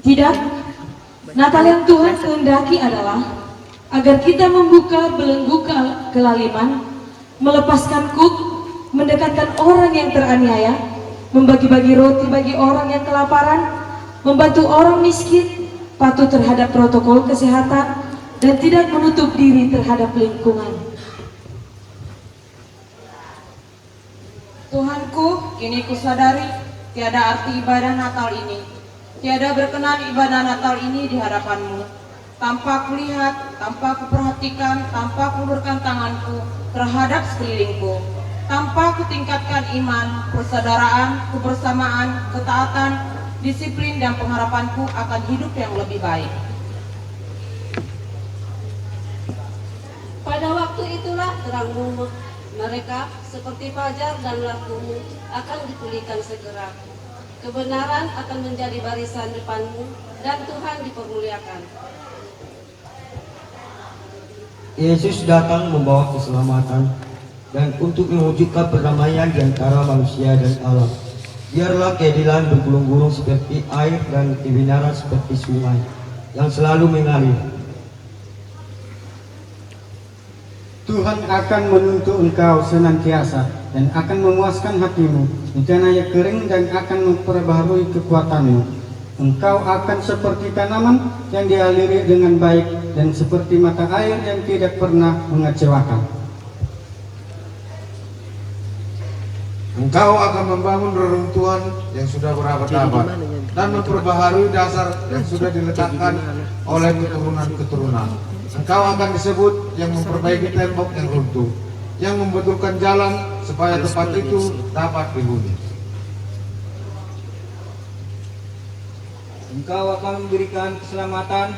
Tidak, Natal yang Tuhan kehendaki adalah agar kita membuka belenggu kelaliman, melepaskan kuk, mendekatkan orang yang teraniaya, membagi-bagi roti bagi orang yang kelaparan, membantu orang miskin, patuh terhadap protokol kesehatan, dan tidak menutup diri terhadap lingkungan. Tuhanku, kini kusadari tiada arti ibadah Natal ini. Tiada berkenan ibadah Natal ini di hadapanmu. Tanpa kulihat, tanpa kuperhatikan, tanpa kulurkan tanganku terhadap sekelilingku. Tanpa kutingkatkan iman, persaudaraan, kebersamaan, ketaatan, disiplin dan pengharapanku akan hidup yang lebih baik. Pada waktu itulah terangmu mereka seperti fajar dan lakumu akan dipulihkan segera. Kebenaran akan menjadi barisan depanmu dan Tuhan dipermuliakan. Yesus datang membawa keselamatan dan untuk mewujudkan perdamaian di antara manusia dan Allah. Biarlah keadilan bergulung-gulung seperti air dan kebenaran seperti sungai yang selalu mengalir. Tuhan akan menuntut engkau senantiasa dan akan memuaskan hatimu. Rencananya kering dan akan memperbaharui kekuatanmu. Engkau akan seperti tanaman yang dialiri dengan baik dan seperti mata air yang tidak pernah mengecewakan. Engkau akan membangun reruntuhan yang sudah berabad-abad dan memperbaharui dasar yang sudah diletakkan oleh keturunan-keturunan. Engkau akan disebut yang memperbaiki tembok yang runtuh, yang membetulkan jalan supaya tempat itu dapat dihuni. Engkau akan memberikan keselamatan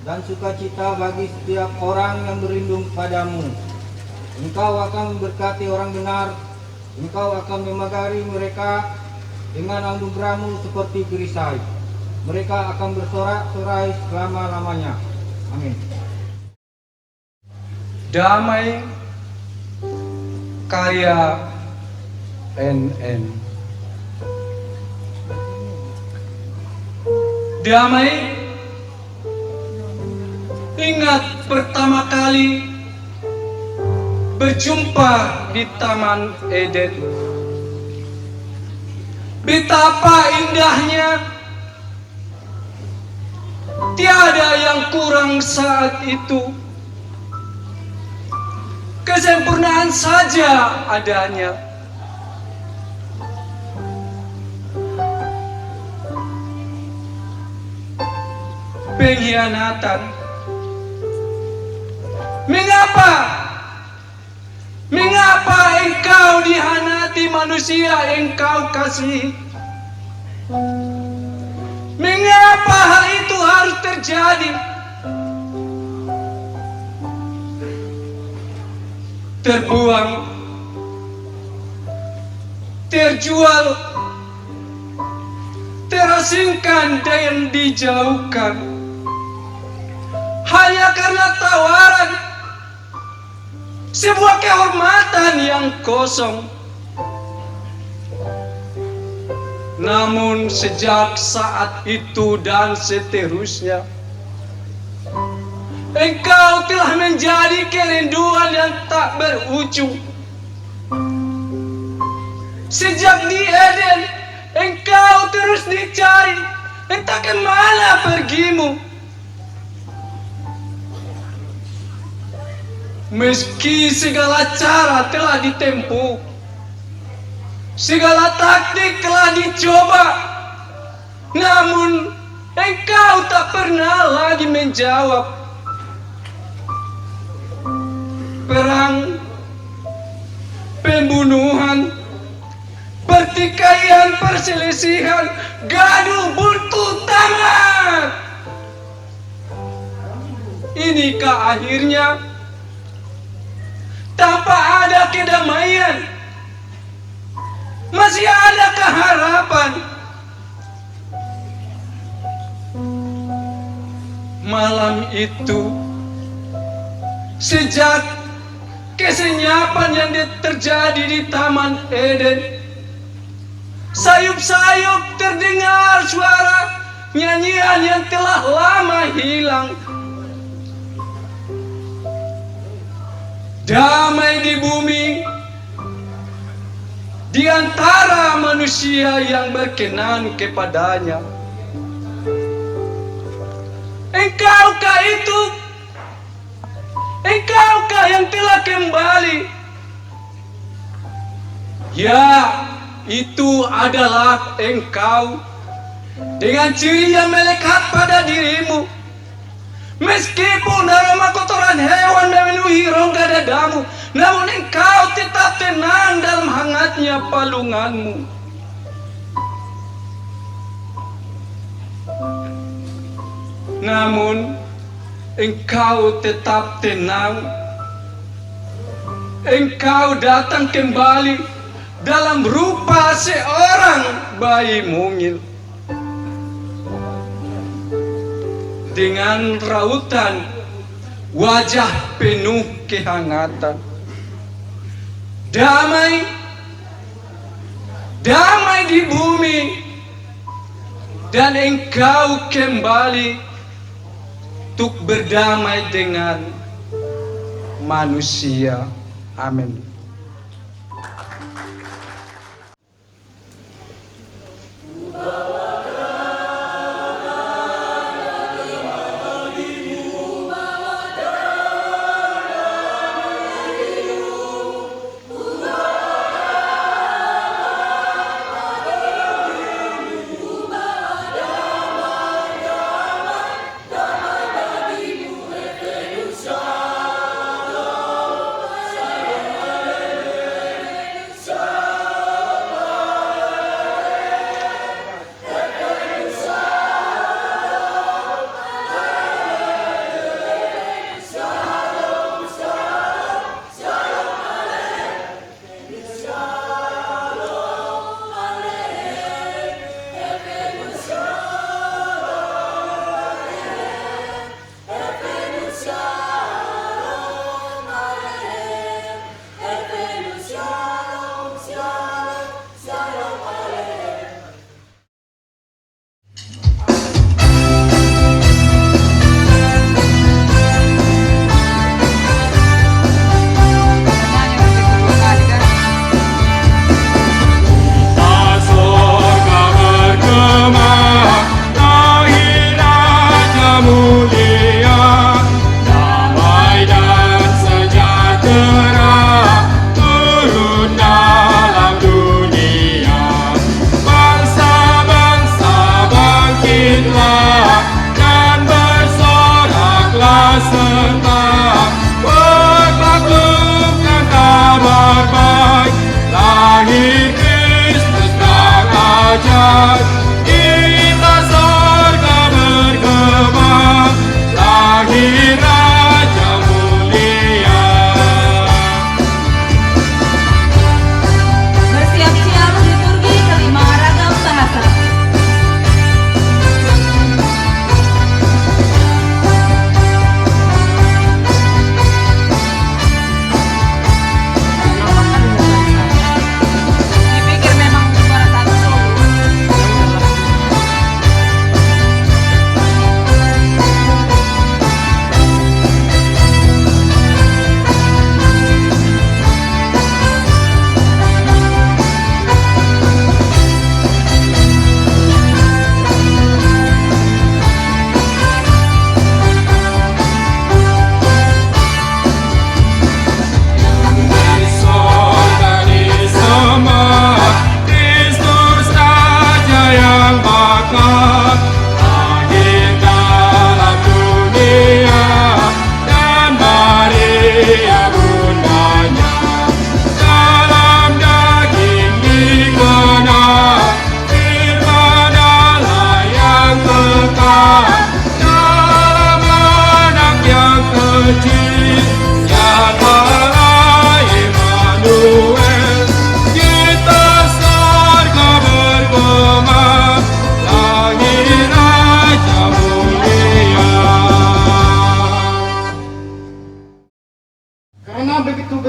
dan sukacita bagi setiap orang yang berlindung padamu. Engkau akan memberkati orang benar. Engkau akan memagari mereka dengan anugerah-Mu seperti perisai. Mereka akan bersorak-sorai selama-lamanya. Amin. Damai karya NN. Damai, ingat pertama kali berjumpa di Taman Eden. Betapa indahnya, tiada yang kurang saat itu. kesempurnaan saja adanya. Pengkhianatan. Mengapa engkau dihianati manusia engkau kasih? Mengapa hal itu harus terjadi? Terbuang, terjual, terasingkan dan dijauhkan hanya karena tawaran sebuah kehormatan yang kosong. Namun sejak saat itu dan seterusnya, engkau telah menjadi kerinduan yang tak berujung. Sejak di Eden, engkau terus dicari, entah kemana pergimu. Meski segala cara telah ditempuh, segala taktik telah dicoba, namun engkau tak pernah lagi menjawab. Perang, pembunuhan, pertikaian, perselisihan, gaduh buntu tamat. Inikah akhirnya? Tanpa ada kedamaian, masih adakah harapan? Malam itu, sejak kesenyapan yang terjadi di Taman Eden, sayup-sayup terdengar suara nyanyian yang telah lama hilang. Damai di bumi di antara manusia yang berkenan kepadanya. Engkaukah itu? Engkaukah yang telah kembali? Ya, itu adalah engkau dengan ciri yang melekat pada dirimu. Meskipun aroma kotoran hewan memenuhi rongga dadamu, namun engkau tetap tenang dalam hangatnya palunganmu. Namun engkau tetap tenang. Engkau datang kembali dalam rupa seorang bayi mungil, dengan rautan wajah penuh kehangatan. Damai, damai di bumi, dan engkau kembali untuk berdamai dengan manusia. Amin.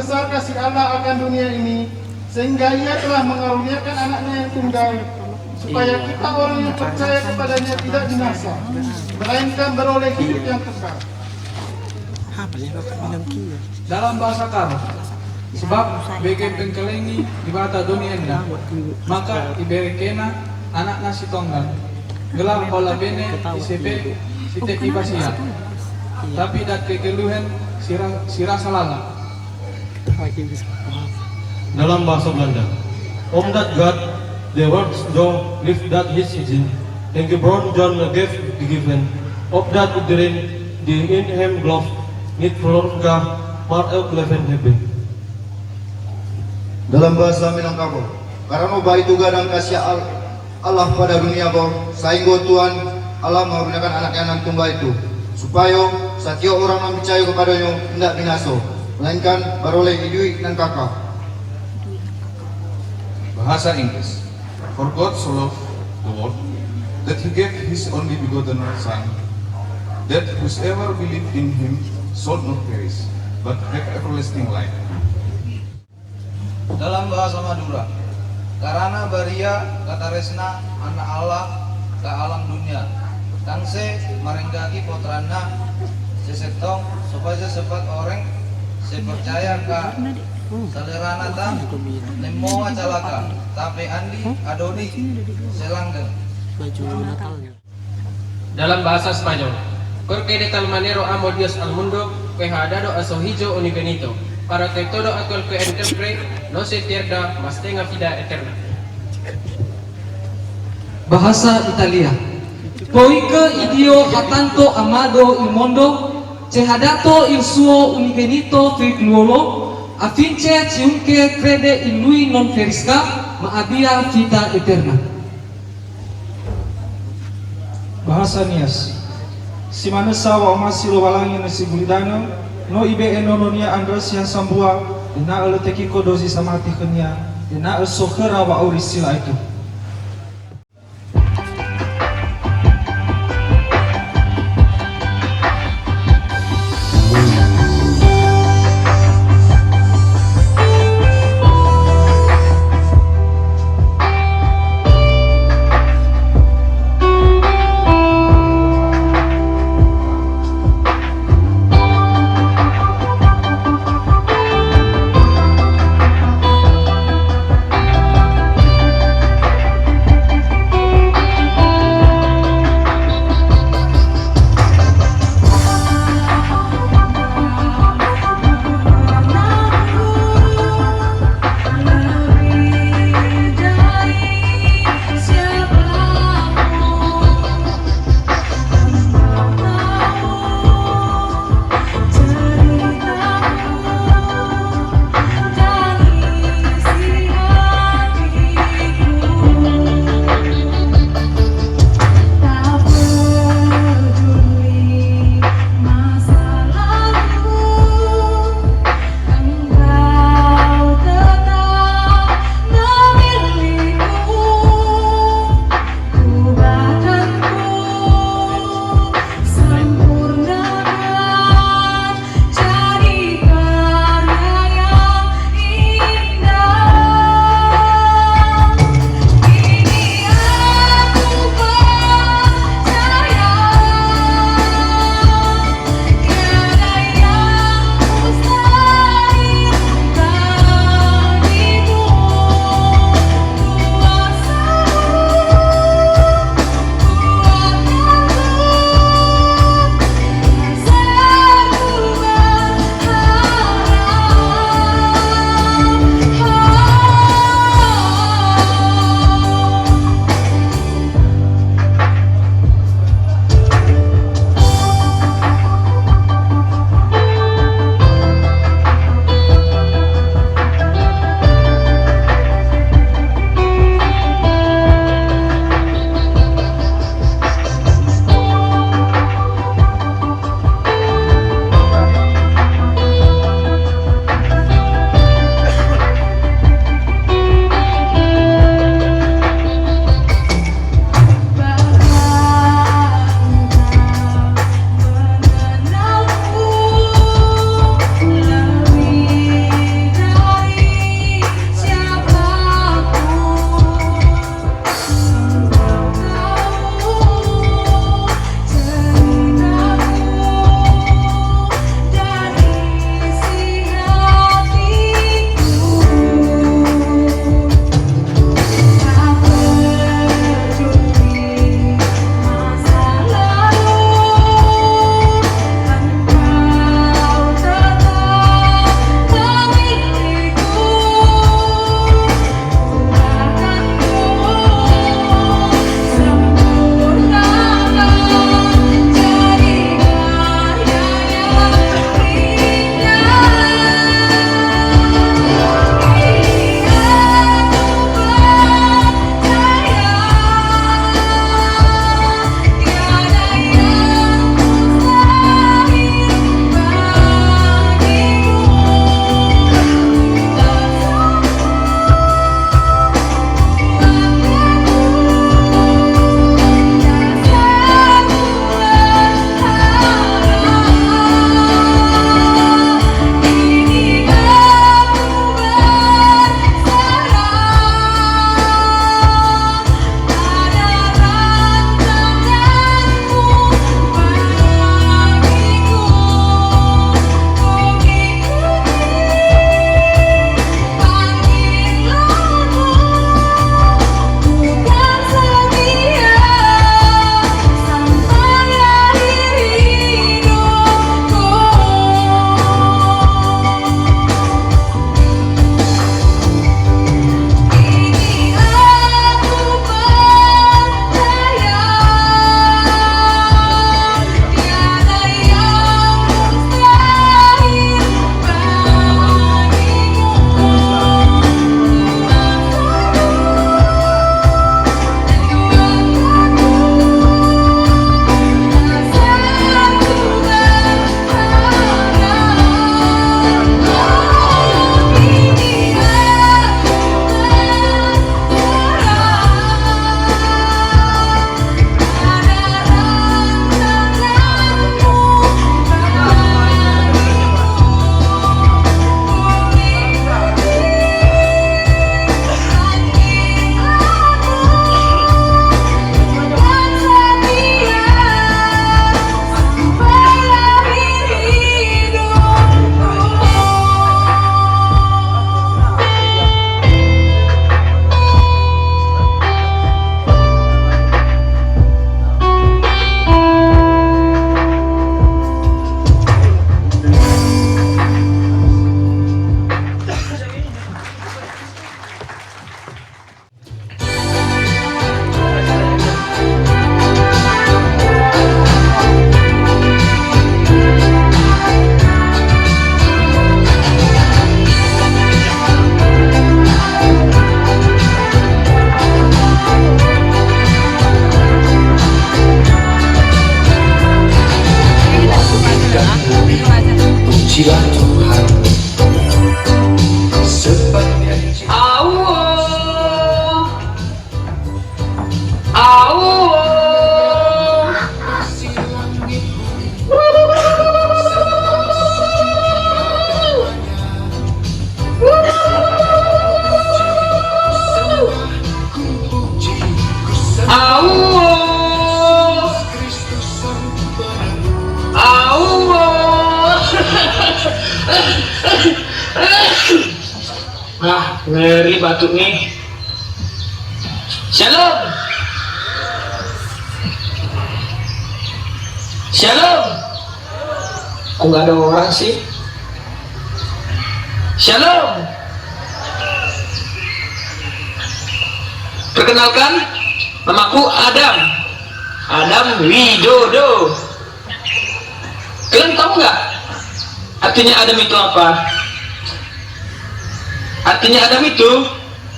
besar kasih Allah akan dunia ini, sehingga Ia telah mengaruniakan anaknya yang tunggal, supaya kita orang yang percaya kepadanya tidak binasa, melainkan beroleh hidup yang kekal. Dalam bahasa karo, sebab bagi pengkelengi di bata dunia enda, maka iberekena anak nasi tonggal, gelar olah bene ICP site ibasia, tapi dat kekeluhan sira salala. Dalam bahasa Belanda, omdat God the words do lift that his season, en gebron John gave the given, opdat iedereen die in hem gelooft niet verloren gaat, maar elk leven hebben. Dalam bahasa Minangkabau, karena baik itu gadang kasih Allah pada dunia bau, sehingga Tuhan Allah mengaruniakan anak yang tunggal itu, supaya setiap orang yang percaya kepadanya tidak binasa, melainkan beroleh hidup dan kekal. Bahasa Inggris. For God so loved the world that He gave His only begotten Son, that whosoever believed in Him should not perish, but have everlasting life. Dalam bahasa Madura, karena baria kata resna anak Allah ke alam dunia, tangse merenggaki potrana sesetong supaya sepat orang sepercaya ka salerana tam nemo acalaka tapi andi adoni selanggeng. Dalam bahasa Spanyol, porque de tal manera amo Dios al mundo que ha dado a su hijo unigenito para que todo aquel que en él cree no se pierda mas tenga vida eterna. Bahasa Italia. Poiché Dio ha tanto amato il mondo, che ha dato il suo unigenito figliuolo, affinché chiunque crede in lui non perisca, ma abbia vita eterna. Bahasa Nias. Si manesa wa masilo walangi nasi gulidano, no ibe enononia andros yang sambua, ina ele tekiko dosi samati kenya, ina el sokhera wa aurisila itu. Ah, ngeri batuk nih. Shalom. Shalom. Kok nggak ada orang sih? Shalom. Perkenalkan, namaku Adam. Adam Widodo. Kalian tahu nggak artinya Adam itu apa? Artinya Adam itu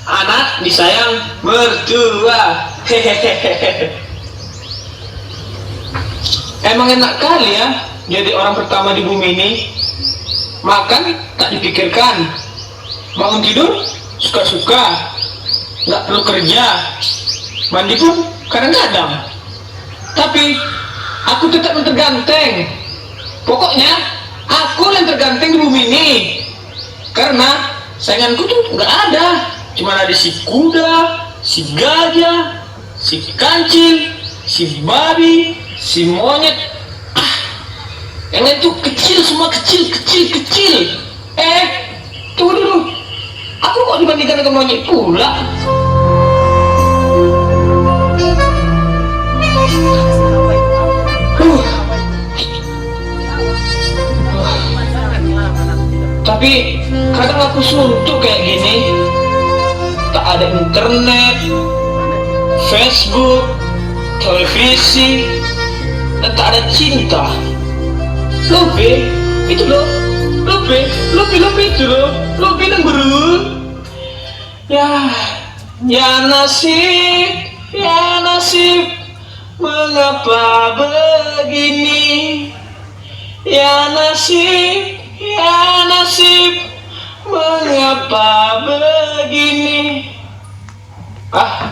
anak disayang mertua. Hehehe. Emang enak kali ya jadi orang pertama di bumi ini. Makan tak dipikirkan, bangun tidur suka-suka, nggak perlu kerja, mandi pun kadang-kadang. Tapi aku tetap terganteng. Pokoknya aku yang terganteng di bumi ini. Karena sainganku tuh nggak ada, cuma ada si kuda, si gajah, si kancil, si babi, si monyet. Yang lain tuh kecil, semua kecil. Tunggu dulu, aku kok dibandingkan dengan monyet pula? Tapi kadang aku suntuk kayak gini. Tak ada internet, Facebook, televisi, dan tak ada cinta. Lope, itu loh. Lope itu loh. Lope dan buru. Ya nasib, mengapa begini? Ya nasib, mengapa begini?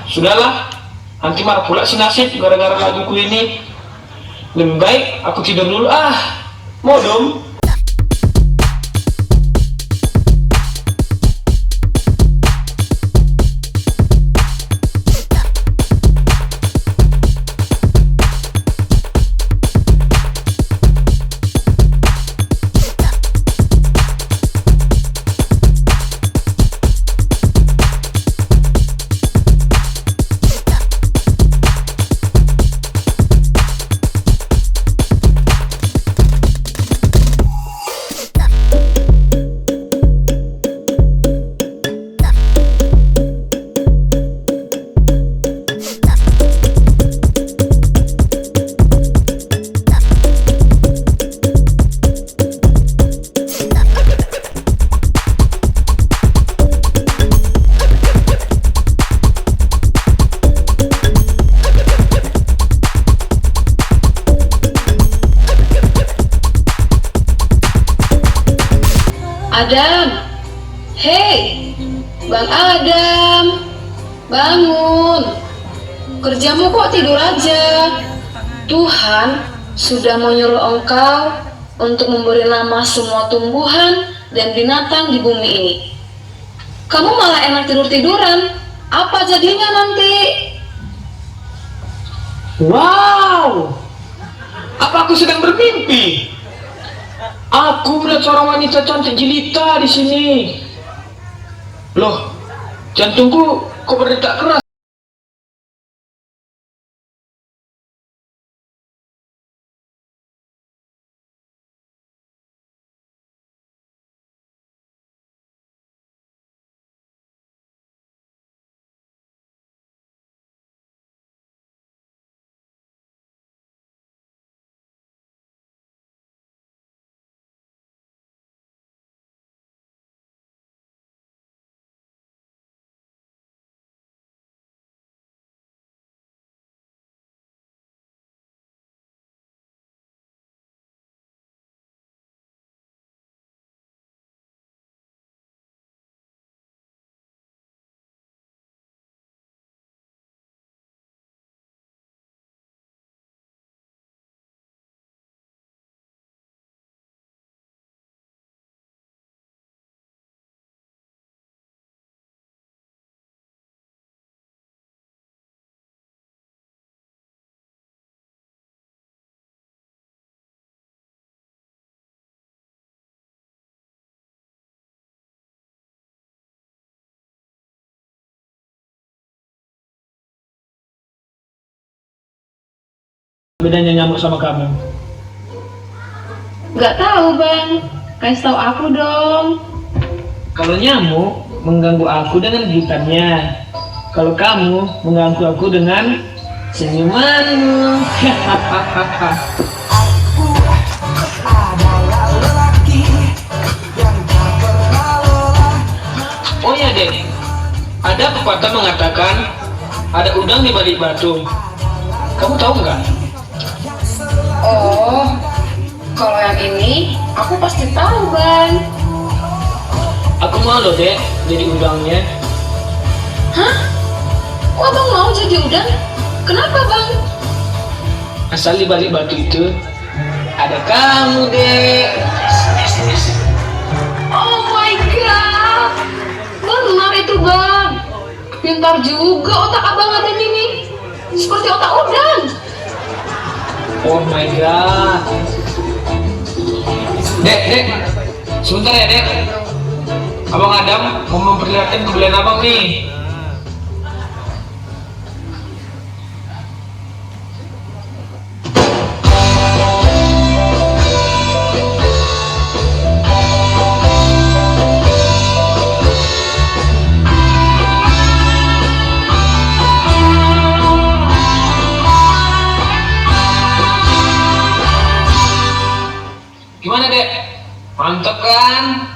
Sudahlah, nanti marah pula si nasib gara-gara laguku ini. Lebih baik aku tidur dulu. Modom. Adam, hei, Bang Adam, bangun. Kerjamu kok tidur aja? Tuhan sudah menyuruh engkau untuk memberi nama semua tumbuhan dan binatang di bumi ini. Kamu malah enak tidur-tiduran. Apa jadinya nanti? Wow, apa aku sedang bermimpi? Aku melihat seorang wanita cantik jelita di sini. Loh, jantungku kok berdetak keras? bedanya nyamuk sama kamu? Nggak tahu bang, kasih tahu aku dong. Kalau nyamuk mengganggu aku dengan gigitannya, kalau kamu mengganggu aku dengan senyumanmu. Oh ya dek, ada pepatah mengatakan ada udang di balik batu. Kamu tahu nggak? Oh, kalau yang ini aku pasti tahu bang. Aku mau loh dek jadi udangnya. Hah? Kok abang mau jadi udang? Kenapa bang? Asal di balik batu itu ada kamu dek. Oh my god, benar itu bang. Pintar juga otak abang ada ini, seperti otak udang. Oh my god. Dek, sebentar ya dek. Abang Adam mau memperlihatkan kebelian abang nih. Gimana dek? Mantap kan?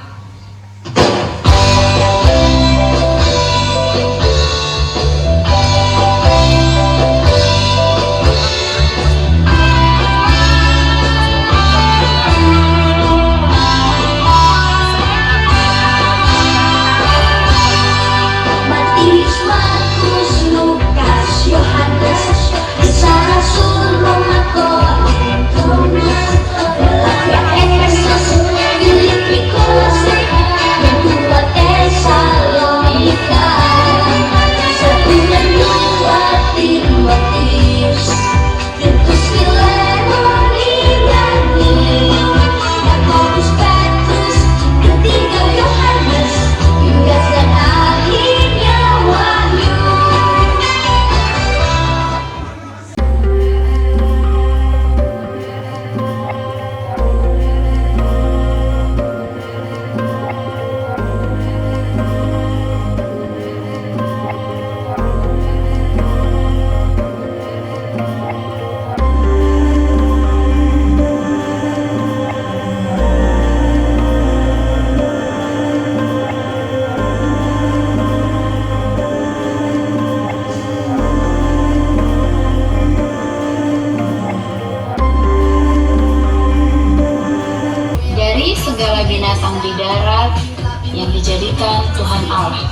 Matius, Markus, Lukas, Yohanes, Isa, Rasul, Roma, Korintus, Efesus, Filipi, Kolose, dan 2 Tesalonika, 1 dan 2 Timotius, Titus, Filemon, Ibrani, Yakobus, Petrus, ketiga Yohanes, Yudas dan akhirnya Wahyu. Dari segala binatang di darat yang dijadikan Tuhan Allah.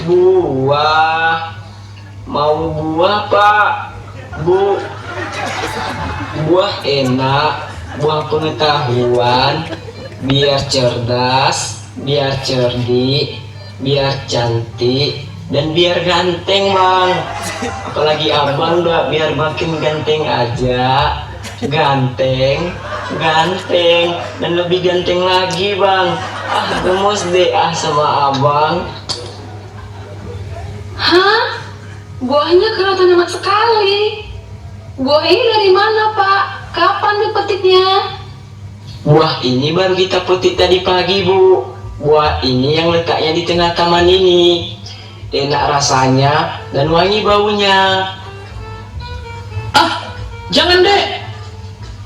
Buah, mau buah pak? Buah enak, buah pengetahuan, biar cerdas, biar cerdik, biar cantik, dan biar ganteng bang. Apalagi abang udah biar makin ganteng aja. Ganteng, dan lebih ganteng lagi bang. Gemes deh sama abang. Hah? Buahnya kelihatan enak sekali. Buah ini dari mana pak? Kapan dipetiknya? Buah ini baru kita petik tadi pagi bu. Buah ini yang letaknya di tengah taman ini. Enak rasanya dan wangi baunya. Jangan dek.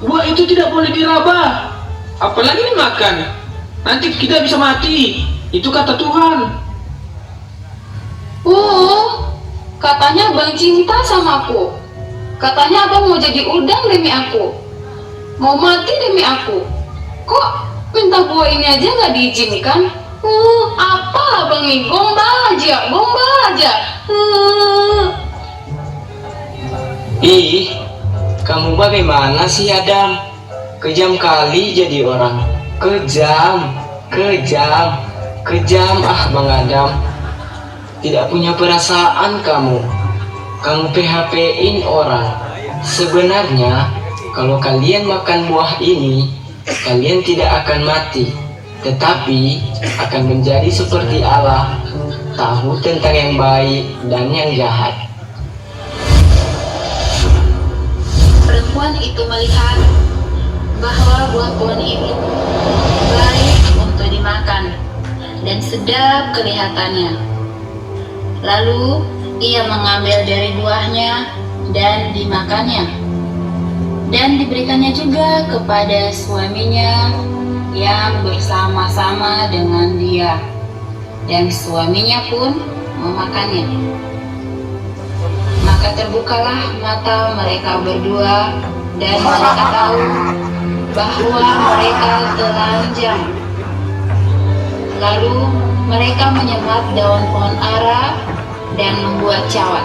Buah itu tidak boleh diraba, apalagi dimakan. Nanti kita bisa mati. Itu kata Tuhan. Katanya abang cinta sama aku. Katanya abang mau jadi udang demi aku, mau mati demi aku. Kok minta buah ini aja nggak diizinkan? Apa abang ini? Gombal aja. Ih, kamu bagaimana sih Adam? Kejam kali jadi orang. Kejam Bang Adam. Tidak punya perasaan kamu. Kamu PHP-in orang. Sebenarnya kalau kalian makan buah ini, kalian tidak akan mati, tetapi akan menjadi seperti Allah, tahu tentang yang baik dan yang jahat. Perempuan itu melihat bahwa buah pohon itu baik untuk dimakan dan sedap kelihatannya. Lalu ia mengambil dari buahnya dan dimakannya, dan diberikannya juga kepada suaminya yang bersama-sama dengan dia, dan suaminya pun memakannya. Maka terbukalah mata mereka berdua, dan mereka tahu bahwa mereka telanjang. Lalu mereka menyemat daun pohon ara dan membuat cawat.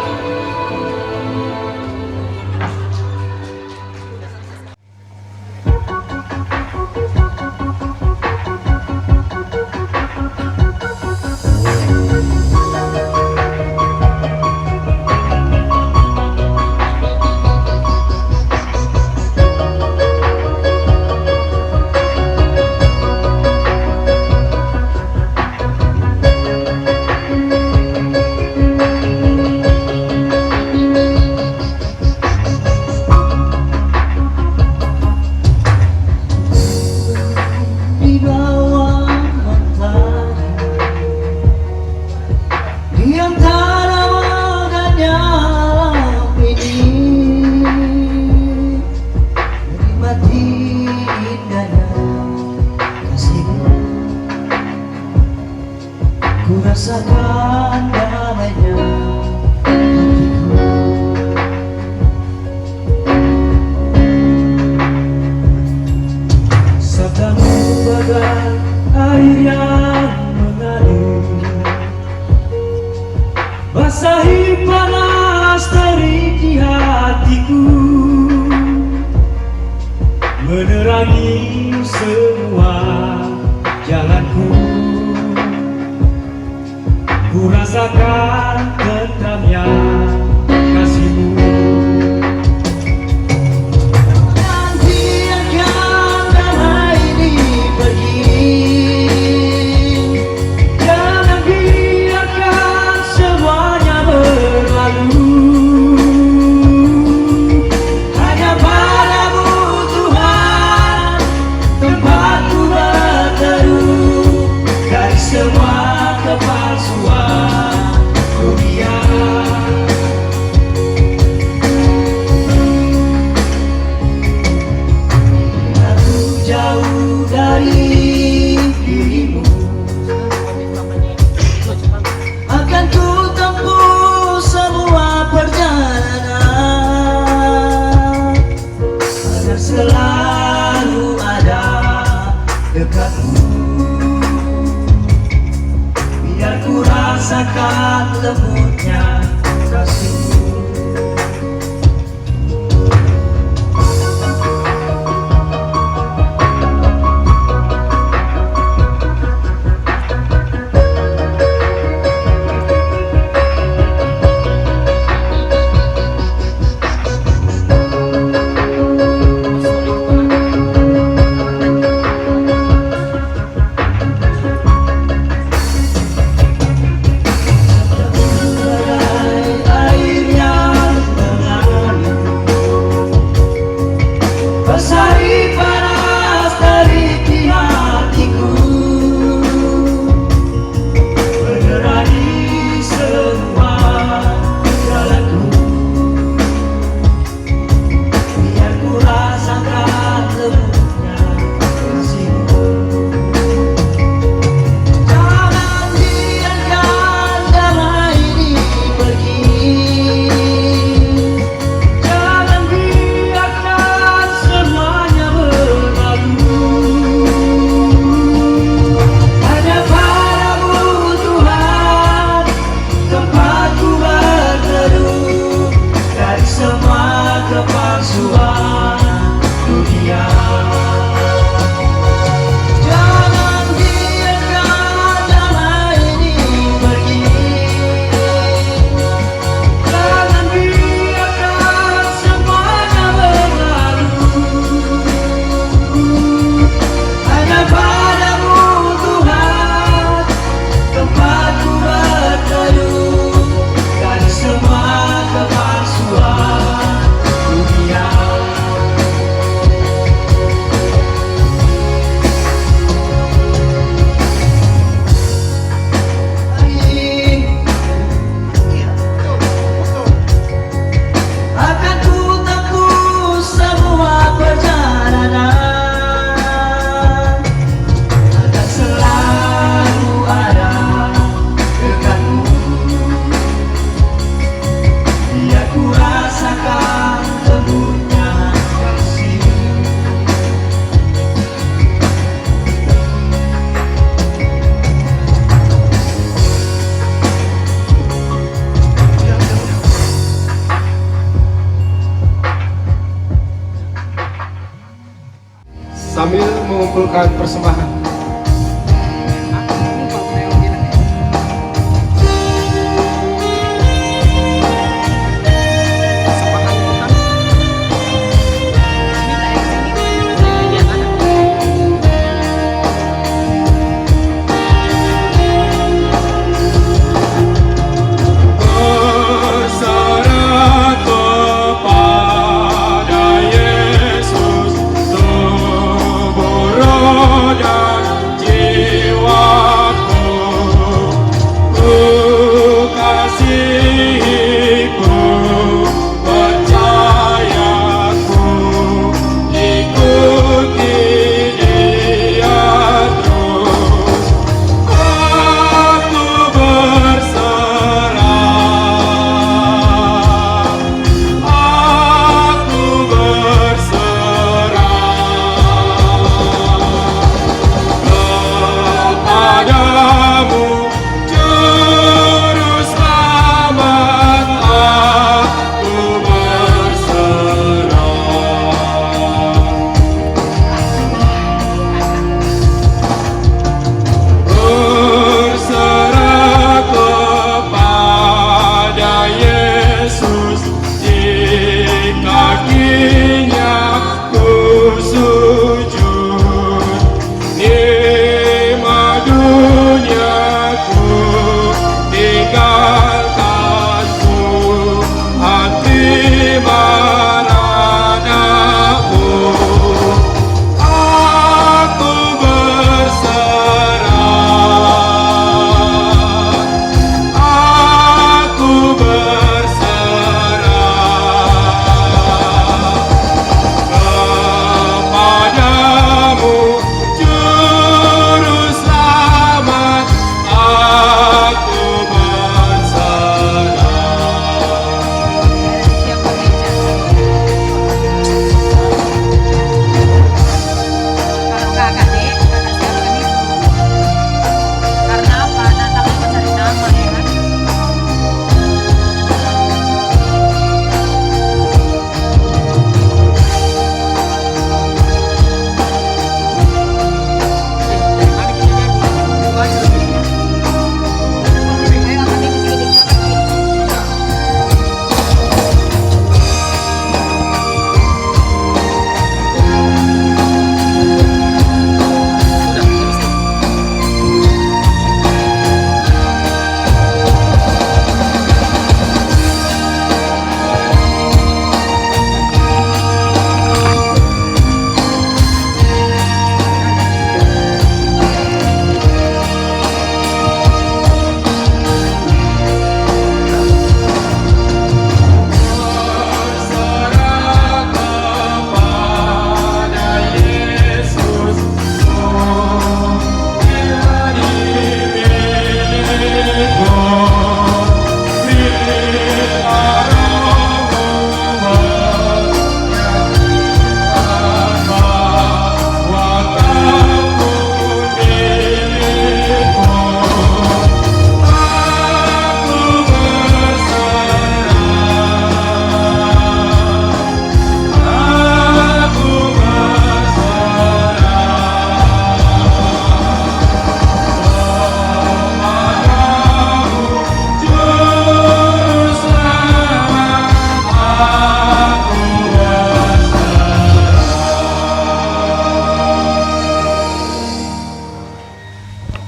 Rasakan damainya hatiku. Sabdamu bagai air yang mengalir, basahi panas terik di hatiku, menerangi semua jalanku. Ku rasakan tentramnya kasihmu. Dan biarkan damai ini pergi, jangan biarkan semuanya berlalu. Hanya padamu Tuhan tempatku berteduh, dari semua kepalsuan dunia. Aku jauh dari dirimu, akan ku tempuh semua perjalanan agar selalu ada dekatmu. Ku rasakan lembutnya kasihmu. Basahi panas terik di hatiku, menerangi semua jalanku. Biar ku rasakan lembutnya kasihmu. Jangan biarkan damai ini sambil mengumpulkan persembahan.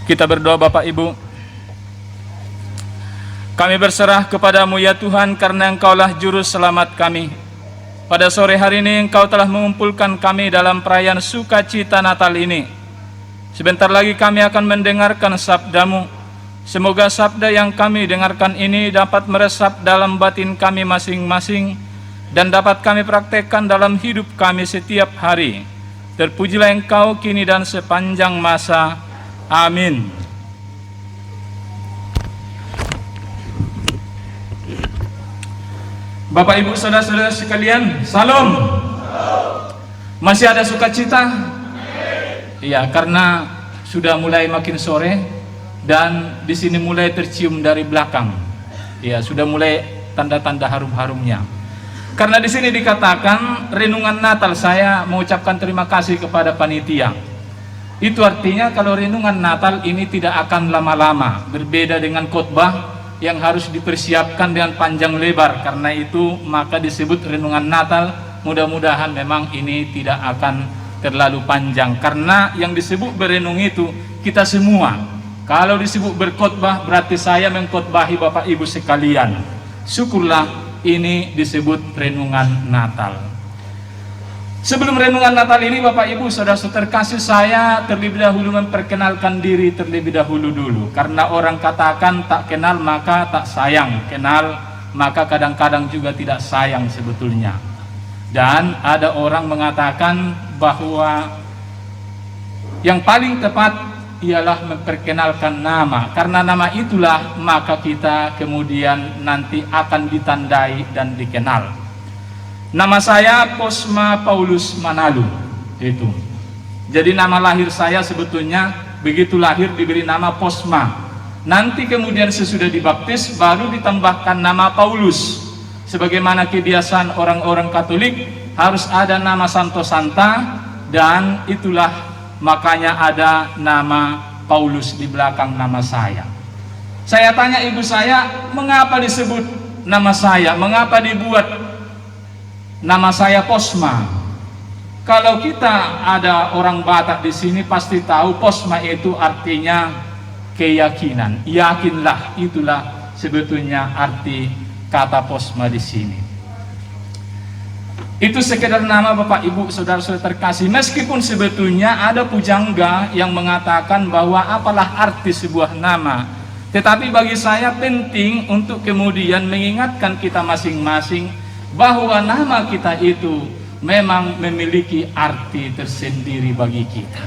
Kita berdoa Bapak Ibu. Kami berserah kepadamu ya Tuhan karena Engkaulah juru selamat kami. Pada sore hari ini Engkau telah mengumpulkan kami dalam perayaan sukacita Natal ini. Sebentar lagi kami akan mendengarkan sabdamu. Semoga sabda yang kami dengarkan ini dapat meresap dalam batin kami masing-masing dan dapat kami praktekkan dalam hidup kami setiap hari. Terpujilah Engkau kini dan sepanjang masa. Amin. Bapak Ibu saudara-saudara sekalian, salam. Masih ada sukacita? Iya, karena sudah mulai makin sore dan di sini mulai tercium dari belakang. Iya, sudah mulai tanda-tanda harum-harumnya. Karena di sini dikatakan renungan Natal, saya mengucapkan terima kasih kepada panitia. Itu artinya kalau renungan Natal ini tidak akan lama-lama, berbeda dengan khotbah yang harus dipersiapkan dengan panjang lebar. Karena itu maka disebut renungan Natal. Mudah-mudahan memang ini tidak akan terlalu panjang, karena yang disebut berenung itu kita semua. Kalau disebut berkhotbah berarti saya mengkhotbahi Bapak Ibu sekalian. Syukurlah ini disebut renungan Natal. Sebelum renungan Natal ini, Bapak Ibu saudara-saudara terkasih, saya terlebih dahulu memperkenalkan diri terlebih dulu. Karena orang katakan tak kenal maka tak sayang, kenal maka kadang-kadang juga tidak sayang sebetulnya. Dan ada orang mengatakan bahwa yang paling tepat ialah memperkenalkan nama, karena nama itulah maka kita kemudian nanti akan ditandai dan dikenal. Nama saya Posma Paulus Manalu, itu. Jadi nama lahir saya sebetulnya begitu lahir diberi nama Posma. Nanti kemudian sesudah dibaptis baru ditambahkan nama Paulus. Sebagaimana kebiasaan orang-orang Katolik harus ada nama Santo Santa, dan itulah makanya ada nama Paulus di belakang nama saya. Saya tanya ibu saya, mengapa disebut nama saya? Mengapa dibuat nama saya Posma? Kalau kita ada orang Batak di sini pasti tahu Posma itu artinya keyakinan. Yakinlah, itulah sebetulnya arti kata Posma di sini. Itu sekedar nama Bapak Ibu saudara-saudara terkasih. Meskipun sebetulnya ada pujangga yang mengatakan bahwa apalah arti sebuah nama, tetapi bagi saya penting untuk kemudian mengingatkan kita masing-masing bahwa nama kita itu memang memiliki arti tersendiri bagi kita.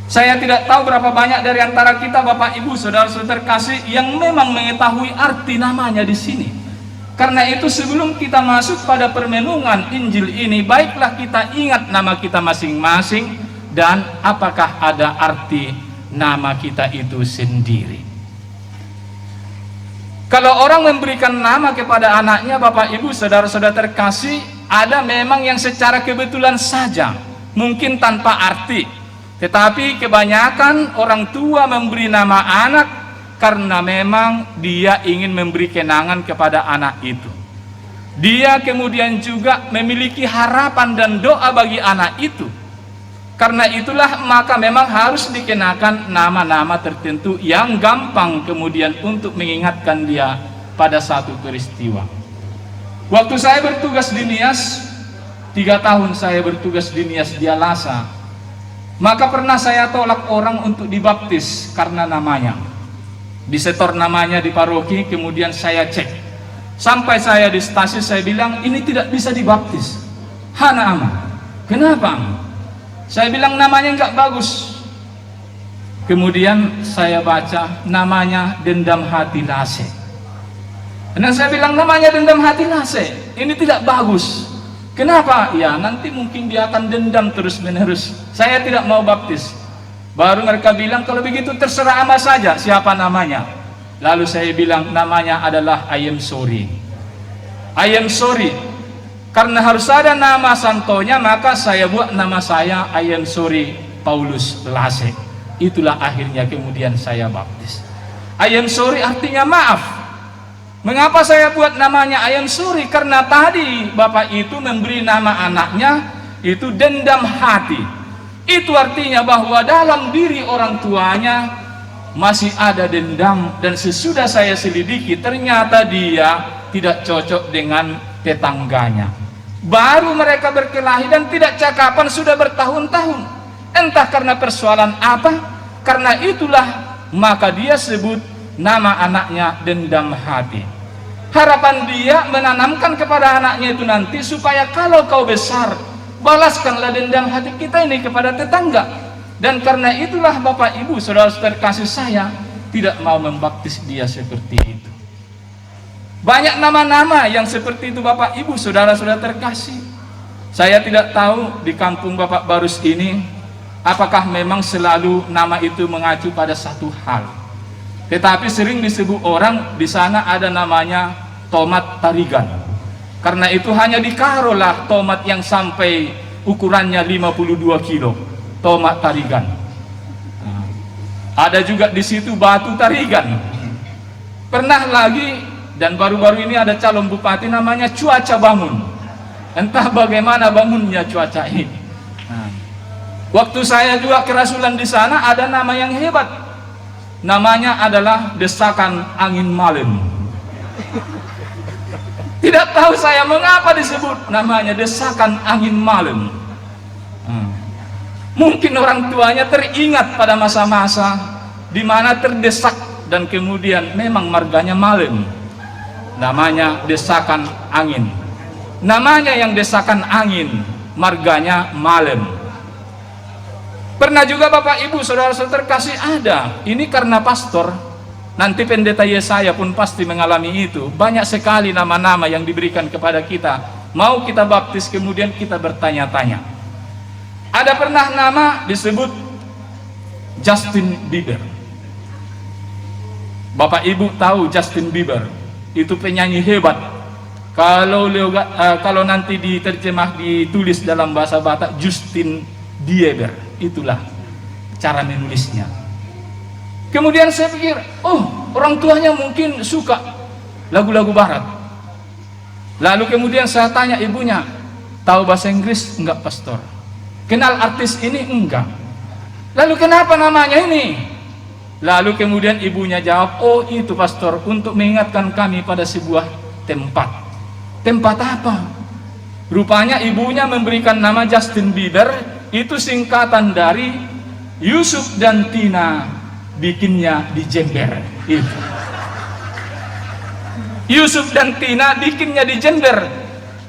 Saya tidak tahu berapa banyak dari antara kita Bapak Ibu saudara-saudara terkasih yang memang mengetahui arti namanya di sini. Karena itu sebelum kita masuk pada permenungan Injil ini, baiklah kita ingat nama kita masing-masing dan apakah ada arti nama kita itu sendiri. Kalau orang memberikan nama kepada anaknya, Bapak Ibu saudara-saudara terkasih, ada memang yang secara kebetulan saja, mungkin tanpa arti. Tetapi kebanyakan orang tua memberi nama anak karena memang dia ingin memberi kenangan kepada anak itu. Dia kemudian juga memiliki harapan dan doa bagi anak itu. Karena itulah maka memang harus dikenakan nama-nama tertentu yang gampang kemudian untuk mengingatkan dia pada satu peristiwa. Waktu saya bertugas di Nias, 3 tahun saya bertugas di Nias di Alasa, maka pernah saya tolak orang untuk dibaptis karena namanya. Disetor namanya di paroki, kemudian saya cek. Sampai saya di stasiun, saya bilang ini tidak bisa dibaptis. Hana ama. Kenapa? Saya bilang namanya enggak bagus. Kemudian saya baca namanya Dendam Hati Lase. Dan saya bilang namanya Dendam Hati Lase. Ini tidak bagus. Kenapa? Ya nanti mungkin dia akan dendam terus menerus. Saya tidak mau baptis. Baru mereka bilang kalau begitu terserah ama saja siapa namanya. Lalu saya bilang namanya adalah I am sorry. I am sorry. Karena harus ada nama santonya, maka saya buat nama saya I am sorry Paulus Lase. Itulah akhirnya kemudian saya baptis. I am sorry artinya maaf. Mengapa saya buat namanya I am sorry? Karena tadi bapak itu memberi nama anaknya itu dendam hati. Itu artinya bahwa dalam diri orang tuanya masih ada dendam, dan sesudah saya selidiki ternyata dia tidak cocok dengan tetangganya. Baru mereka berkelahi dan tidak cakapan sudah bertahun-tahun. Entah karena persoalan apa, karena itulah maka dia sebut nama anaknya Dendam Hati. Harapan dia menanamkan kepada anaknya itu nanti supaya kalau kau besar, balaskanlah dendam hati kita ini kepada tetangga. Dan karena itulah Bapak Ibu saudara-saudara kasih saya tidak mau membaptis dia seperti itu. Banyak nama-nama yang seperti itu Bapak Ibu saudara-saudara terkasih. Saya tidak tahu di kampung Bapak Barus ini apakah memang selalu nama itu mengacu pada satu hal. Tetapi sering disebut orang di sana ada namanya tomat tarigan. Karena itu hanya dikarolah tomat yang sampai ukurannya 52 kilo, tomat tarigan. Nah, ada juga di situ batu tarigan. Pernah lagi, dan baru-baru ini ada calon bupati namanya Cuaca Bangun. Entah bagaimana bangunnya cuaca ini. Nah, waktu saya juga kerasulan di sana, ada nama yang hebat. Namanya adalah desakan angin malam. Tidak tahu saya mengapa disebut namanya desakan angin malam. Mungkin orang tuanya teringat pada masa-masa di mana terdesak dan kemudian memang marganya malam. Namanya desakan angin. Namanya yang desakan angin, marganya malam. Pernah juga Bapak Ibu saudara-saudara terkasih ada. Ini karena pastor. Nanti pendeta Yesaya pun pasti mengalami itu. Banyak sekali nama-nama yang diberikan kepada kita. Mau kita baptis kemudian kita bertanya-tanya. Ada pernah nama disebut Justin Bieber. Bapak Ibu tahu Justin Bieber itu penyanyi hebat. Kalau nanti diterjemah ditulis dalam bahasa Batak Justin Bieber, itulah cara menulisnya. Kemudian saya pikir, oh orang tuanya mungkin suka lagu-lagu barat. Lalu kemudian saya tanya ibunya, tahu bahasa Inggris enggak pastor? Kenal artis ini enggak? Lalu kenapa namanya ini? Lalu kemudian ibunya jawab, oh itu pastor untuk mengingatkan kami pada sebuah tempat. Tempat apa? Rupanya ibunya memberikan nama Justin Bieber, itu singkatan dari Yusuf dan Tina bikinnya di Jember. Itu. Yusuf dan Tina bikinnya di Jember.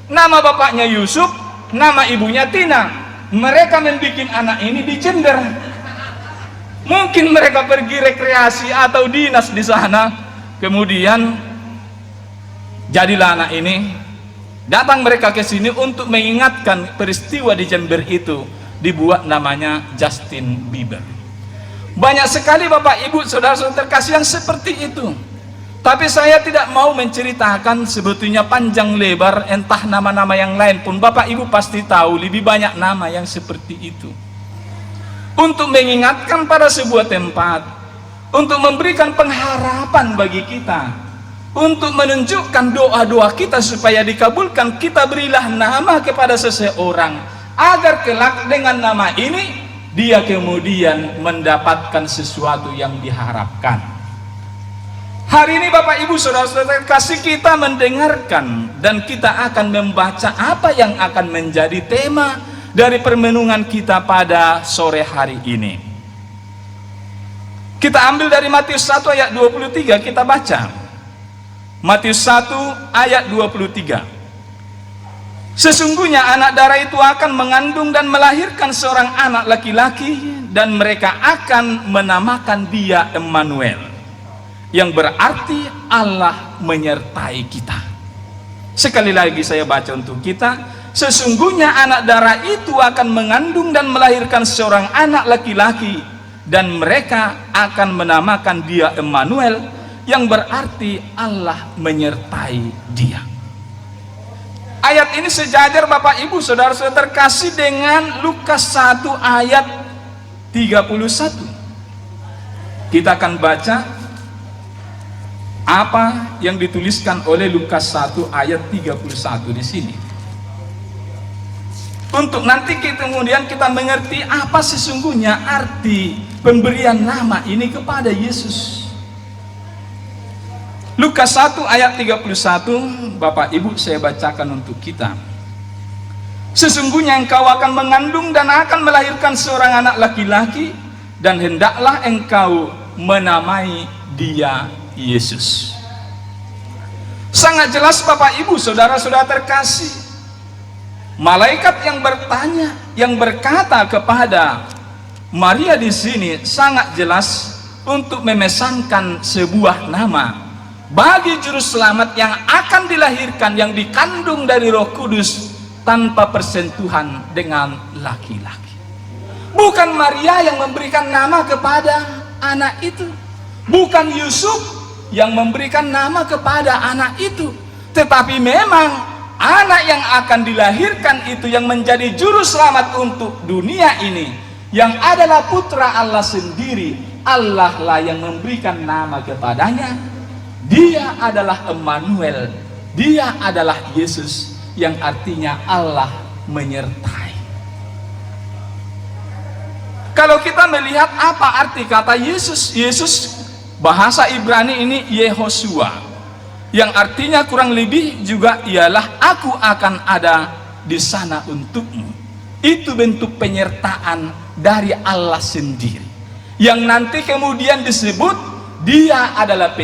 Nama bapaknya Yusuf, nama ibunya Tina. Mereka membikin anak ini di Jember. Mungkin mereka pergi rekreasi atau dinas di sana. Kemudian jadilah anak ini. Datang mereka ke sini untuk mengingatkan peristiwa di Jember itu. Dibuat namanya Justin Bieber. Banyak sekali Bapak Ibu saudara-saudara terkasih yang seperti itu. Tapi saya tidak mau menceritakan sebetulnya panjang lebar entah nama-nama yang lain pun. Bapak Ibu pasti tahu lebih banyak nama yang seperti itu. Untuk mengingatkan pada sebuah tempat, untuk memberikan pengharapan bagi kita, untuk menunjukkan doa-doa kita supaya dikabulkan, kita berilah nama kepada seseorang agar kelak dengan nama ini dia kemudian mendapatkan sesuatu yang diharapkan. Hari ini Bapak Ibu saudara-saudara kasih kita mendengarkan dan kita akan membaca apa yang akan menjadi tema dari permenungan kita pada sore hari ini. Kita ambil dari Matius 1 ayat 23, kita baca. Matius 1 ayat 23. Sesungguhnya anak darah itu akan mengandung dan melahirkan seorang anak laki-laki dan mereka akan menamakan dia Emmanuel, yang berarti Allah menyertai kita. Sekali lagi saya baca untuk kita. Sesungguhnya anak darah itu akan mengandung dan melahirkan seorang anak laki-laki dan mereka akan menamakan dia Emmanuel, yang berarti Allah menyertai dia. Ayat ini sejajar Bapak Ibu saudara-saudara terkasih dengan Lukas 1 ayat 31. Kita akan baca apa yang dituliskan oleh Lukas 1 ayat 31 di sini. Untuk nanti kemudian kita mengerti apa sesungguhnya arti pemberian nama ini kepada Yesus. Lukas 1 ayat 31, Bapak Ibu saya bacakan untuk kita. Sesungguhnya engkau akan mengandung dan akan melahirkan seorang anak laki-laki, dan hendaklah engkau menamai dia Yesus. Sangat jelas Bapak Ibu saudara-saudara terkasih, malaikat yang bertanya, yang berkata kepada Maria di sini sangat jelas untuk memesankan sebuah nama bagi juru selamat yang akan dilahirkan, yang dikandung dari Roh Kudus tanpa persentuhan dengan laki-laki. Bukan Maria yang memberikan nama kepada anak itu, bukan Yusuf yang memberikan nama kepada anak itu, tetapi memang anak yang akan dilahirkan itu yang menjadi juru selamat untuk dunia ini, yang adalah putra Allah sendiri, Allah lah yang memberikan nama kepadanya. Dia adalah Emmanuel, dia adalah Yesus, yang artinya Allah menyertai. Kalau kita melihat apa arti kata Yesus, Yesus bahasa Ibrani ini Yehoshua, yang artinya kurang lebih juga ialah aku akan ada di sana untukmu. Itu bentuk penyertaan dari Allah sendiri, yang nanti kemudian disebut dia adalah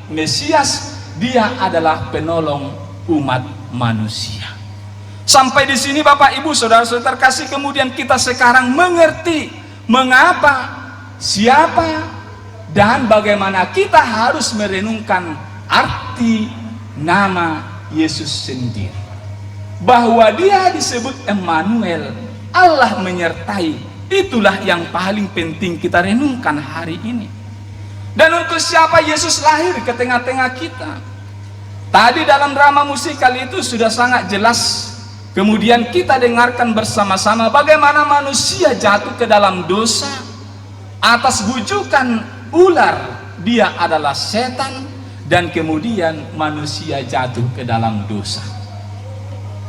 Mesias, dia adalah penolong umat manusia. Sampai di sini Bapak Ibu Saudara-saudara terkasih, kemudian kita sekarang mengerti mengapa, siapa, dan bagaimana kita harus merenungkan arti nama Yesus sendiri. Bahwa dia disebut Emmanuel, Allah menyertai. Itulah yang paling penting kita renungkan hari ini. Dan untuk siapa Yesus lahir ke tengah-tengah kita? Tadi dalam drama musikal itu sudah sangat jelas. Kemudian kita dengarkan bersama-sama bagaimana manusia jatuh ke dalam dosa atas bujukan ular. Dia adalah setan, dan kemudian manusia jatuh ke dalam dosa.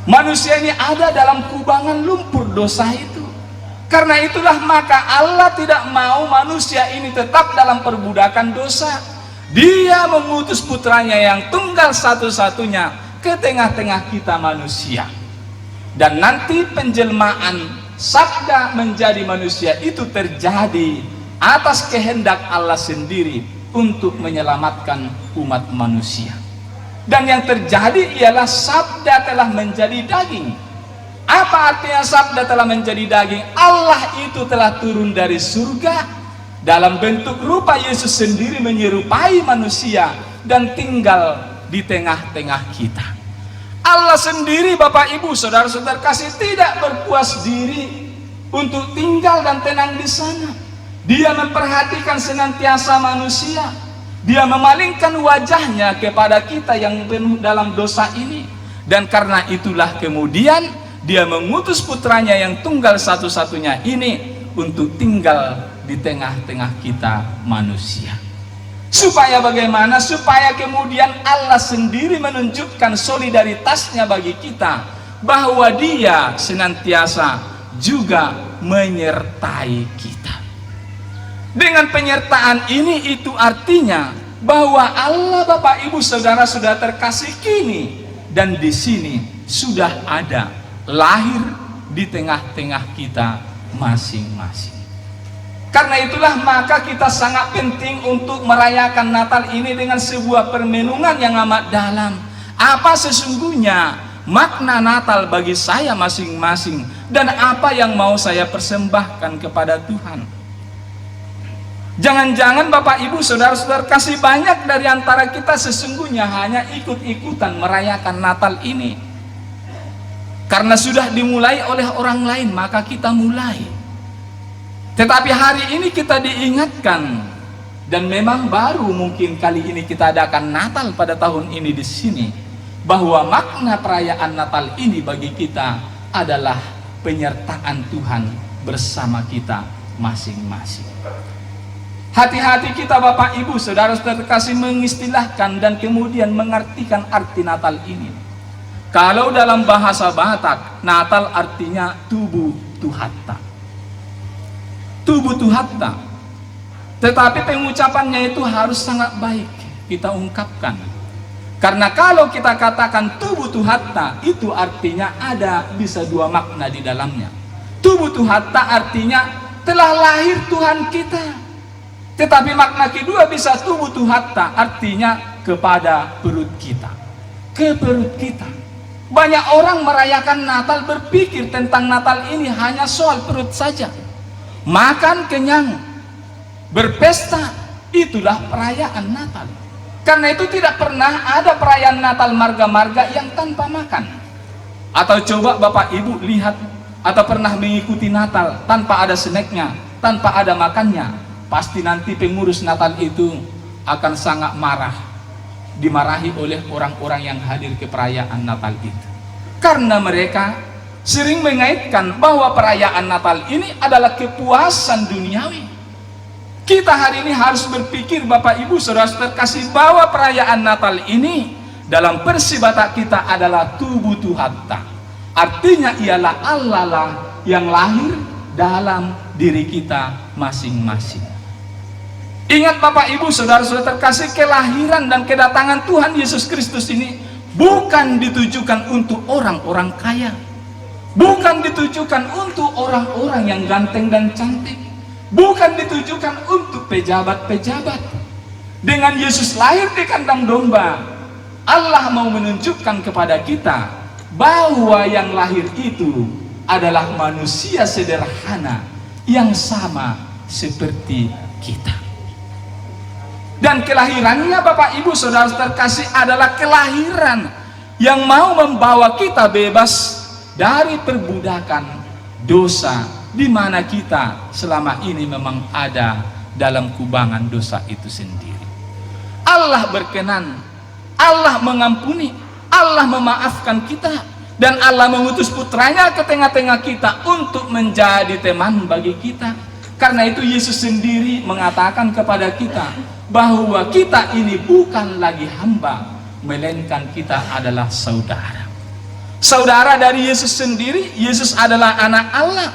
Manusia ini ada dalam kubangan lumpur dosa itu. Karena itulah maka Allah tidak mau manusia ini tetap dalam perbudakan dosa. Dia mengutus putranya yang tunggal satu-satunya ke tengah-tengah kita manusia. Dan nanti penjelmaan sabda menjadi manusia itu terjadi atas kehendak Allah sendiri untuk menyelamatkan umat manusia. Dan yang terjadi ialah sabda telah menjadi daging. Apa artinya sabda telah menjadi daging? Allah itu telah turun dari surga dalam bentuk rupa Yesus sendiri, menyerupai manusia dan tinggal di tengah-tengah kita. Allah sendiri Bapak Ibu Saudara-saudara kasih tidak berpuas diri untuk tinggal dan tenang di sana. Dia memperhatikan senantiasa manusia. Dia memalingkan wajahnya kepada kita yang penuh dalam dosa ini. Dan karena itulah kemudian dia mengutus putranya yang tunggal satu-satunya ini untuk tinggal di tengah-tengah kita manusia. Supaya bagaimana? Supaya kemudian Allah sendiri menunjukkan solidaritasnya bagi kita, bahwa dia senantiasa juga menyertai kita. Dengan penyertaan ini, itu artinya bahwa Allah Bapak Ibu Saudara sudah terkasih kini dan di sini sudah ada, lahir di tengah-tengah kita masing-masing. Karena itulah maka kita sangat penting untuk merayakan Natal ini dengan sebuah permenungan yang amat dalam. Apa sesungguhnya makna Natal bagi saya masing-masing, dan apa yang mau saya persembahkan kepada Tuhan. Jangan-jangan Bapak Ibu Saudara-saudara kasih, banyak dari antara kita sesungguhnya hanya ikut-ikutan merayakan Natal ini. Karena sudah dimulai oleh orang lain, maka kita mulai. Tetapi hari ini kita diingatkan, dan memang baru mungkin kali ini kita adakan Natal pada tahun ini di sini, bahwa makna perayaan Natal ini bagi kita adalah penyertaan Tuhan bersama kita masing-masing. Hati-hati kita Bapak Ibu Saudara-saudara terkasih mengistilahkan dan kemudian mengartikan arti Natal ini. Kalau dalam bahasa Batak, Natal artinya tubuh Tuhatta. Tubuh Tuhatta. Tetapi pengucapannya itu harus sangat baik kita ungkapkan. Karena kalau kita katakan tubuh Tuhatta, itu artinya ada bisa dua makna di dalamnya. Tubuh Tuhatta artinya telah lahir Tuhan kita. Tetapi makna kedua bisa tubuh Tuhatta artinya kepada perut kita. Ke perut kita. Banyak orang merayakan Natal berpikir tentang Natal ini hanya soal perut saja. Makan kenyang, berpesta, itulah perayaan Natal. Karena itu tidak pernah ada perayaan Natal marga-marga yang tanpa makan. Atau coba Bapak Ibu lihat, atau pernah mengikuti Natal tanpa ada snacknya, tanpa ada makannya, pasti nanti pengurus Natal itu akan sangat marah, dimarahi oleh orang-orang yang hadir ke perayaan Natal itu. Karena mereka sering mengaitkan bahwa perayaan Natal ini adalah kepuasan duniawi. Kita hari ini harus berpikir, Bapak Ibu Saudara terkasih, bahwa perayaan Natal ini dalam persibata kita adalah tubuh Tuhan. Artinya ialah Allah lah yang lahir dalam diri kita masing-masing. Ingat Bapak Ibu Saudara terkasih, kelahiran dan kedatangan Tuhan Yesus Kristus ini bukan ditujukan untuk orang-orang kaya, bukan ditujukan untuk orang-orang yang ganteng dan cantik, bukan ditujukan untuk pejabat-pejabat. Dengan Yesus lahir di kandang domba, Allah mau menunjukkan kepada kita bahwa yang lahir itu adalah manusia sederhana yang sama seperti kita. Dan kelahirannya Bapak Ibu Saudara terkasih adalah kelahiran yang mau membawa kita bebas dari perbudakan dosa, di mana kita selama ini memang ada dalam kubangan dosa itu sendiri. Allah berkenan, Allah mengampuni, Allah memaafkan kita, dan Allah mengutus putranya ke tengah-tengah kita untuk menjadi teman bagi kita. Karena itu Yesus sendiri mengatakan kepada kita bahwa kita ini bukan lagi hamba, melainkan kita adalah saudara. Saudara dari Yesus sendiri. Yesus adalah anak Allah,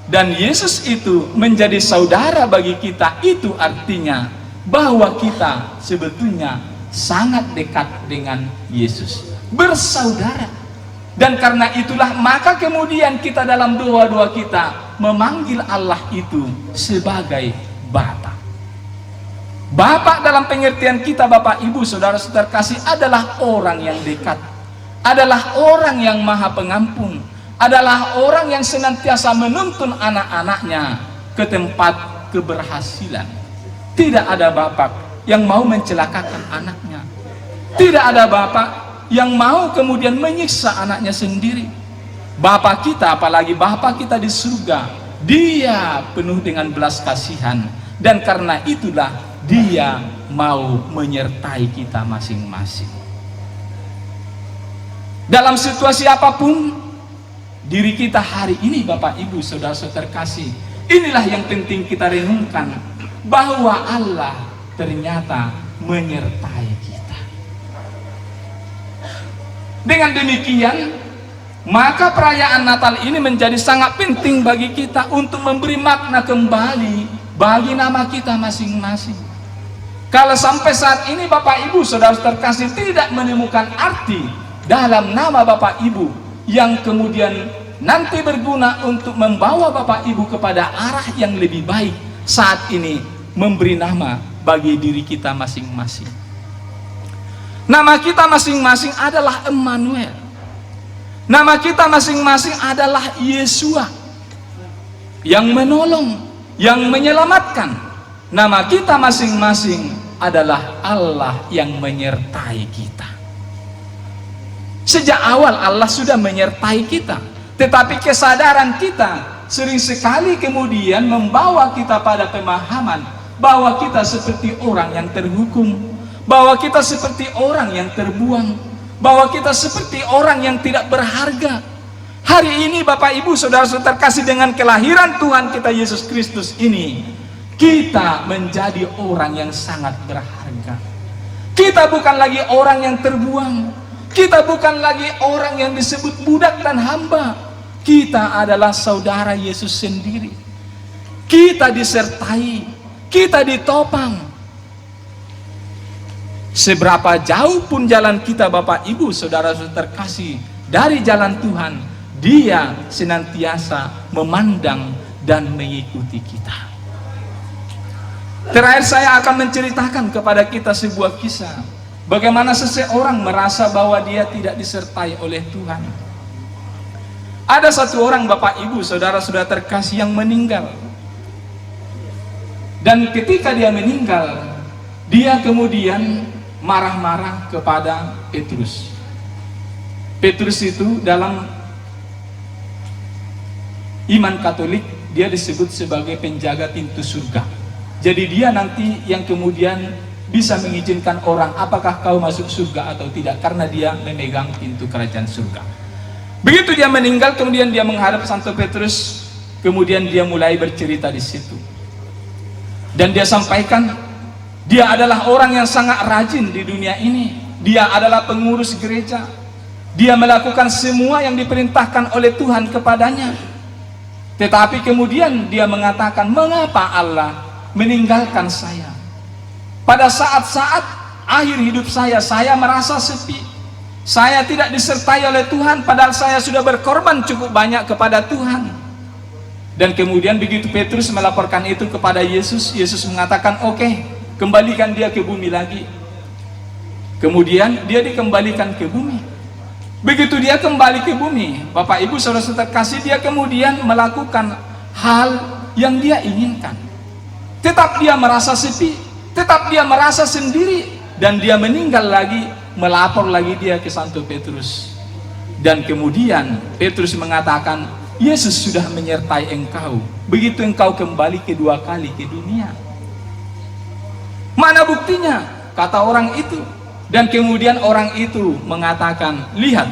dan Yesus itu menjadi saudara bagi kita. Itu artinya bahwa kita sebetulnya sangat dekat dengan Yesus, bersaudara. Dan karena itulah maka kemudian kita dalam doa-doa kita memanggil Allah itu sebagai Bapa. Bapa dalam pengertian kita Bapak Ibu Saudara terkasih adalah orang yang dekat, adalah orang yang maha pengampun, adalah orang yang senantiasa menuntun anak-anaknya ke tempat keberhasilan. Tidak ada bapak yang mau mencelakakan anaknya, tidak ada bapak yang mau kemudian menyiksa anaknya sendiri. Bapak kita, apalagi Bapak kita di surga, Dia penuh dengan belas kasihan, dan karena itulah Dia mau menyertai kita masing-masing. Dalam situasi apapun diri kita hari ini Bapak Ibu Saudara-saudara terkasih, inilah yang penting kita renungkan, bahwa Allah ternyata menyertai kita. Dengan demikian, maka perayaan Natal ini menjadi sangat penting bagi kita untuk memberi makna kembali bagi nama kita masing-masing. Kalau sampai saat ini Bapak Ibu Saudara terkasih tidak menemukan arti dalam nama Bapak Ibu yang kemudian nanti berguna untuk membawa Bapak Ibu kepada arah yang lebih baik, saat ini memberi nama bagi diri kita masing-masing. Nama kita masing-masing adalah Emmanuel. Nama kita masing-masing adalah Yesua, yang menolong, yang menyelamatkan. Nama kita masing-masing adalah Allah yang menyertai kita. Sejak awal Allah sudah menyertai kita, tetapi kesadaran kita sering sekali kemudian membawa kita pada pemahaman bahwa kita seperti orang yang terhukum, bahwa kita seperti orang yang terbuang, bahwa kita seperti orang yang tidak berharga. Hari ini Bapak Ibu Saudara-saudara terkasih, dengan kelahiran Tuhan kita Yesus Kristus ini, kita menjadi orang yang sangat berharga. Kita bukan lagi orang yang terbuang, kita bukan lagi orang yang disebut budak dan hamba. Kita adalah saudara Yesus sendiri. Kita disertai, kita ditopang. Seberapa jauh pun jalan kita Bapak Ibu Saudara-saudara terkasih dari jalan Tuhan, Dia senantiasa memandang dan mengikuti kita. Terakhir saya akan menceritakan kepada kita sebuah kisah, bagaimana seseorang merasa bahwa dia tidak disertai oleh Tuhan. Ada satu orang Bapak Ibu Saudara-saudara terkasih yang meninggal. Dan ketika dia meninggal, dia kemudian marah-marah kepada Petrus. Petrus itu dalam iman Katolik dia disebut sebagai penjaga pintu surga. Jadi dia nanti yang kemudian bisa mengizinkan orang apakah kau masuk surga atau tidak, karena dia memegang pintu kerajaan surga. Begitu dia meninggal, kemudian dia menghadap Santo Petrus, kemudian dia mulai bercerita di situ. Dan dia sampaikan, dia adalah orang yang sangat rajin di dunia ini. Dia adalah pengurus gereja. Dia melakukan semua yang diperintahkan oleh Tuhan kepadanya. Tetapi kemudian dia mengatakan, mengapa Allah meninggalkan saya? Pada saat-saat akhir hidup saya merasa sepi. Saya tidak disertai oleh Tuhan, padahal saya sudah berkorban cukup banyak kepada Tuhan. Dan kemudian begitu Petrus melaporkan itu kepada Yesus, Yesus mengatakan, oke, kembalikan dia ke bumi lagi. Kemudian dia dikembalikan ke bumi. Begitu dia kembali ke bumi, Bapak Ibu Saudara terkasih, dia kemudian melakukan hal yang dia inginkan. Tetap dia merasa sepi, tetap dia merasa sendiri, dan dia meninggal lagi, melapor lagi dia ke Santo Petrus. Dan kemudian Petrus mengatakan, Yesus sudah menyertai engkau begitu engkau kembali kedua kali ke dunia. Mana buktinya? Kata orang itu. Dan kemudian orang itu mengatakan, lihat,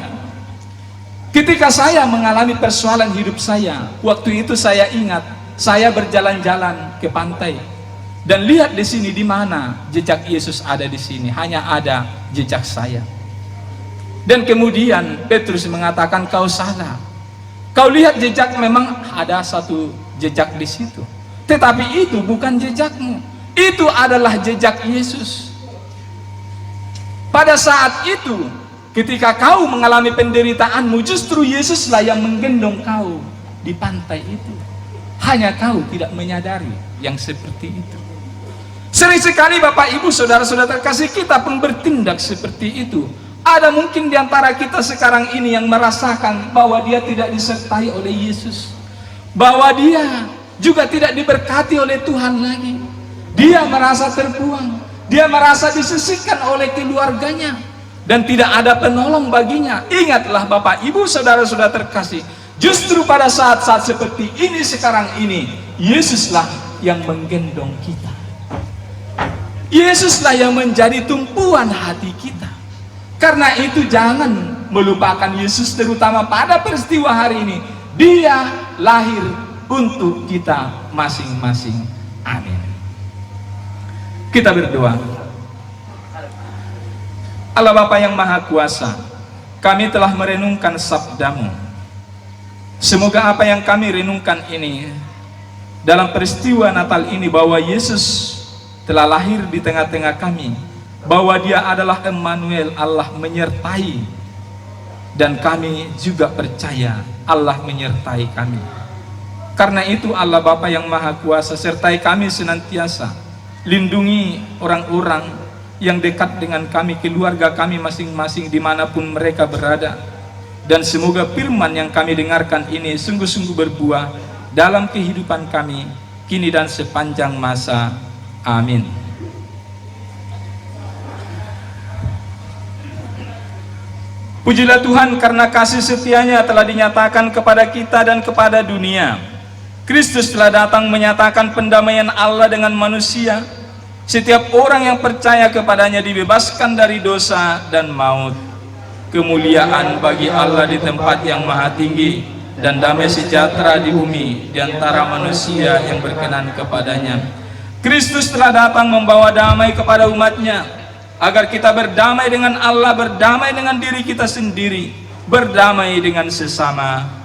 ketika saya mengalami persoalan hidup saya, waktu itu saya ingat saya berjalan-jalan ke pantai. Dan lihat di sini, di mana jejak Yesus ada di sini, hanya ada jejak saya. Dan kemudian Petrus mengatakan, kau salah. Kau lihat jejak, memang ada satu jejak di situ. Tetapi itu bukan jejakmu. Itu adalah jejak Yesus. Pada saat itu, ketika kau mengalami penderitaanmu, justru Yesuslah yang menggendong kau di pantai itu. Hanya kau tidak menyadari yang seperti itu. Sering sekali Bapak Ibu Saudara-saudara terkasih, kita pun bertindak seperti itu. Ada mungkin di antara kita sekarang ini yang merasakan bahwa dia tidak disertai oleh Yesus, bahwa dia juga tidak diberkati oleh Tuhan lagi. Dia merasa terbuang, dia merasa disisihkan oleh keluarganya, dan tidak ada penolong baginya. Ingatlah Bapak Ibu Saudara-saudara terkasih, justru pada saat-saat seperti ini sekarang ini, Yesuslah yang menggendong kita. Yesuslah yang menjadi tumpuan hati kita. Karena itu jangan melupakan Yesus, terutama pada peristiwa hari ini. Dia lahir untuk kita masing-masing. Amin. Kita berdoa. Allah Bapa yang Maha Kuasa, kami telah merenungkan sabda-Mu. Semoga apa yang kami renungkan ini dalam peristiwa Natal ini, bahwa Yesus telah lahir di tengah-tengah kami, bahwa Dia adalah Emmanuel, Allah menyertai, dan kami juga percaya Allah menyertai kami. Karena itu Allah Bapa yang Maha Kuasa, sertai kami senantiasa, lindungi orang-orang yang dekat dengan kami, keluarga kami masing-masing dimanapun mereka berada. Dan semoga firman yang kami dengarkan ini sungguh-sungguh berbuah dalam kehidupan kami, kini dan sepanjang masa. Amin. Pujilah Tuhan karena kasih setianya telah dinyatakan kepada kita dan kepada dunia. Kristus telah datang menyatakan pendamaian Allah dengan manusia. Setiap orang yang percaya kepadanya dibebaskan dari dosa dan maut. Kemuliaan bagi Allah di tempat yang maha tinggi, dan damai sejahtera di bumi di antara manusia yang berkenan kepadanya. Kristus telah datang membawa damai kepada umatnya, agar kita berdamai dengan Allah, berdamai dengan diri kita sendiri, berdamai dengan sesama.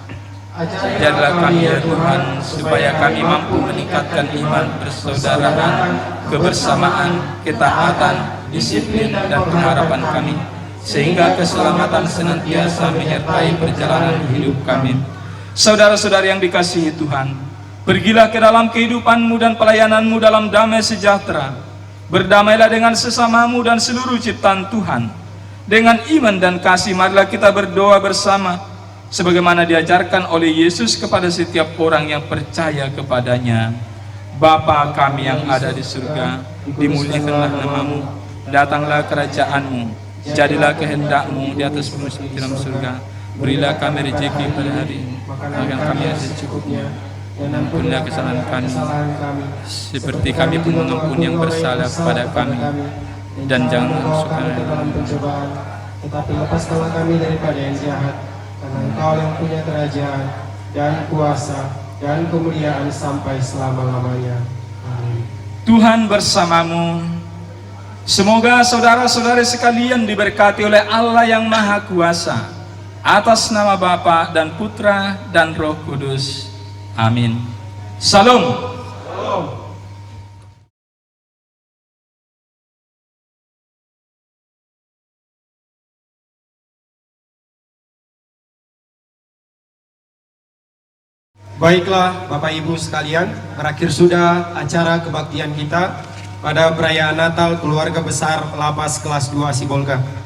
Ajarlah kami ya Tuhan, supaya kami mampu meningkatkan iman, persaudaraan, kebersamaan, ketaatan, disiplin, dan pengharapan kami, sehingga keselamatan senantiasa menyertai perjalanan hidup kami. Saudara-saudara yang dikasihi Tuhan, pergilah ke dalam kehidupanmu dan pelayananmu dalam damai sejahtera. Berdamailah dengan sesamamu dan seluruh ciptaan Tuhan. Dengan iman dan kasih, marilah kita berdoa bersama, sebagaimana diajarkan oleh Yesus kepada setiap orang yang percaya kepadanya. Bapa kami yang ada di surga, dimuliakanlah namamu, datanglah kerajaanmu, jadilah kehendak-Mu di atas bumi seperti dalam surga. Berilah kami rezeki pada hari ini, agar kami ada secukupnya, dan ampunilah kesalahan kami, seperti kami pun mengampuni yang bersalah kepada kami, dan jangan masukkan dalam pencobaan, tetapi lepaskanlah kami daripada yang jahat, karena Engkau yang punya kerajaan dan kuasa dan kemuliaan sampai selama-lamanya. Amin. Tuhan bersamamu. Semoga saudara-saudari sekalian diberkati oleh Allah yang Maha Kuasa, atas nama Bapa dan Putra dan Roh Kudus. Amin. Salam. Baiklah Bapak Ibu sekalian, berakhir sudah acara kebaktian kita pada perayaan Natal Keluarga Besar Lapas kelas 2 Sibolga.